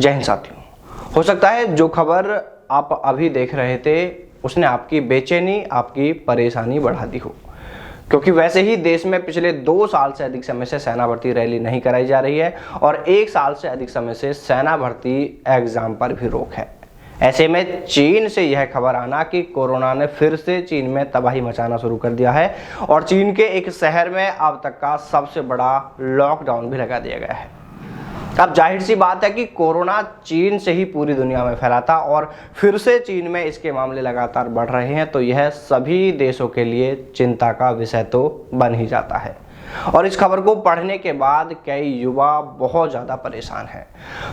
जय हिंद साथियों। हो सकता है जो खबर आप अभी देख रहे थे उसने आपकी बेचैनी, आपकी परेशानी बढ़ा दी हो, क्योंकि वैसे ही देश में पिछले 2 साल से अधिक समय से सेना भर्ती रैली नहीं कराई जा रही है और 1 साल से अधिक समय से सेना भर्ती एग्जाम पर भी रोक है। ऐसे में चीन से यह खबर आना कि कोरोना ने फिर से चीन में तबाही मचाना शुरू कर दिया है और चीन के एक शहर में अब तक का सबसे बड़ा लॉकडाउन भी लगा दिया गया है। अब जाहिर सी बात है कि कोरोना चीन से ही पूरी दुनिया में फैला था और फिर से चीन में इसके मामले लगातार बढ़ रहे हैं, तो यह सभी देशों के लिए चिंता का विषय तो बन ही जाता है। और इस खबर को पढ़ने के बाद कई युवा बहुत ज़्यादा परेशान हैं।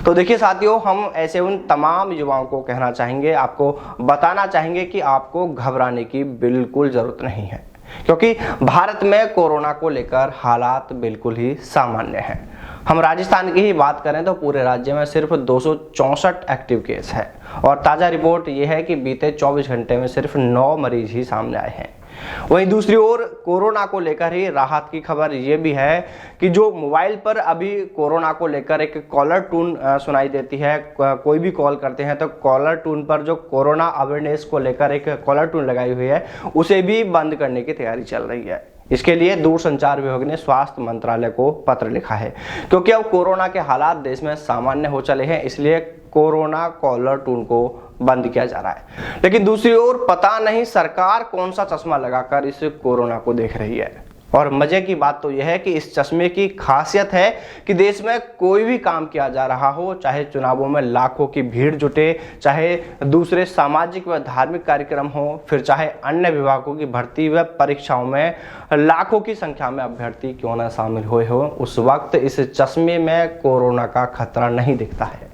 तो देखिए साथियों, हम ऐसे उन तमाम युवाओं को कहना चाहेंगे, आपको बताना चाहेंगे कि आपको घबराने की बिल्कुल ज़रूरत नहीं है, क्योंकि भारत में कोरोना को लेकर हालात बिल्कुल ही सामान्य हैं। हम राजस्थान की ही बात करें तो पूरे राज्य में सिर्फ 264 एक्टिव केस है और ताज़ा रिपोर्ट यह है कि बीते 24 घंटे में सिर्फ 9 मरीज ही सामने आए हैं। वहीं दूसरी ओर कोरोना को लेकर ही राहत की खबर ये भी है कि जो मोबाइल पर अभी कोरोना को लेकर एक कॉलर टून सुनाई देती है, कोई भी कॉल करते हैं तो कॉलर टून पर जो कोरोना अवेयरनेस को लेकर एक कॉलर टून लगाई हुई है उसे भी बंद करने की तैयारी चल रही है। इसके लिए दूरसंचार विभाग ने स्वास्थ्य मंत्रालय को पत्र लिखा है, क्योंकि अब कोरोना के हालात देश में सामान्य हो चले हैं, इसलिए कोरोना कॉलर टून को बंद किया जा रहा है। लेकिन दूसरी ओर पता नहीं सरकार कौन सा चश्मा लगाकर इस कोरोना को देख रही है। और मजे की बात तो यह है कि इस चश्मे की खासियत है कि देश में कोई भी काम किया जा रहा हो, चाहे चुनावों में लाखों की भीड़ जुटे, चाहे दूसरे सामाजिक व धार्मिक कार्यक्रम हो, फिर चाहे अन्य विभागों की भर्ती व परीक्षाओं में लाखों की संख्या में अभ्यर्थी क्यों न शामिल हुए हो, उस वक्त इस चश्मे में कोरोना का खतरा नहीं दिखता है।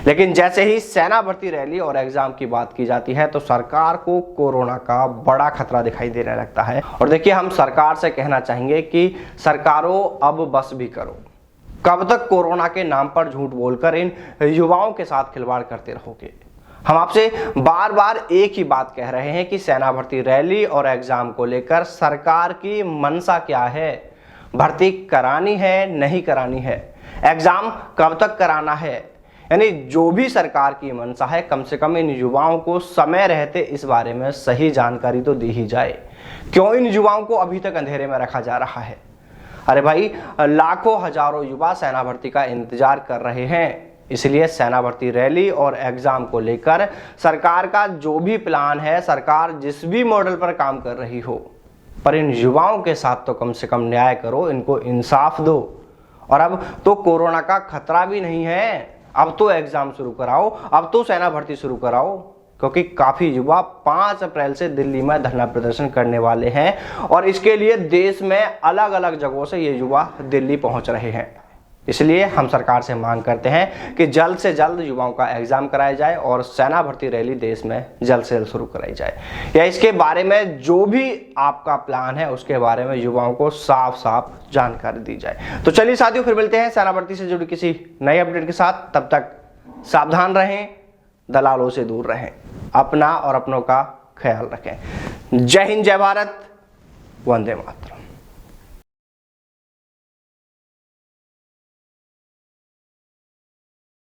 लेकिन जैसे ही सेना भर्ती रैली और एग्जाम की बात की जाती है तो सरकार को कोरोना का बड़ा खतरा दिखाई देने लगता है। और देखिए, हम सरकार से कहना चाहेंगे कि सरकारों अब बस भी करो। कब तक कोरोना के नाम पर झूठ बोलकर इन युवाओं के साथ खिलवाड़ करते रहोगे? हम आपसे बार बार एक ही बात कह रहे हैं कि सेना भर्ती रैली और एग्जाम को लेकर सरकार की मंशा क्या है। भर्ती करानी है, नहीं करानी है, एग्जाम कब तक कराना है, यानी जो भी सरकार की मंशा है, कम से कम इन युवाओं को समय रहते इस बारे में सही जानकारी तो दी ही जाए। क्यों इन युवाओं को अभी तक अंधेरे में रखा जा रहा है? अरे भाई, लाखों हजारों युवा सेना भर्ती का इंतजार कर रहे हैं, इसलिए सेना भर्ती रैली और एग्जाम को लेकर सरकार का जो भी प्लान है, सरकार जिस भी मॉडल पर काम कर रही हो, पर इन युवाओं के साथ तो कम से कम न्याय करो, इनको इंसाफ दो। और अब तो कोरोना का खतरा भी नहीं है, अब तो एग्जाम शुरू कराओ, अब तो सेना भर्ती शुरू कराओ, क्योंकि काफी युवा 5 अप्रैल से दिल्ली में धरना प्रदर्शन करने वाले हैं और इसके लिए देश में अलग अलग जगहों से ये युवा दिल्ली पहुंच रहे हैं। इसलिए हम सरकार से मांग करते हैं कि जल्द से जल्द युवाओं का एग्जाम कराया जाए और सेना भर्ती रैली देश में जल्द से जल्द शुरू कराई जाए, या इसके बारे में जो भी आपका प्लान है उसके बारे में युवाओं को साफ साफ जानकारी दी जाए। तो चलिए साथियों, फिर मिलते हैं सेना भर्ती से जुड़ी किसी नए अपडेट के साथ। तब तक सावधान रहें, दलालों से दूर रहें, अपना और अपनों का ख्याल रखें। जय हिंद, जय भारत, वंदे मातरम।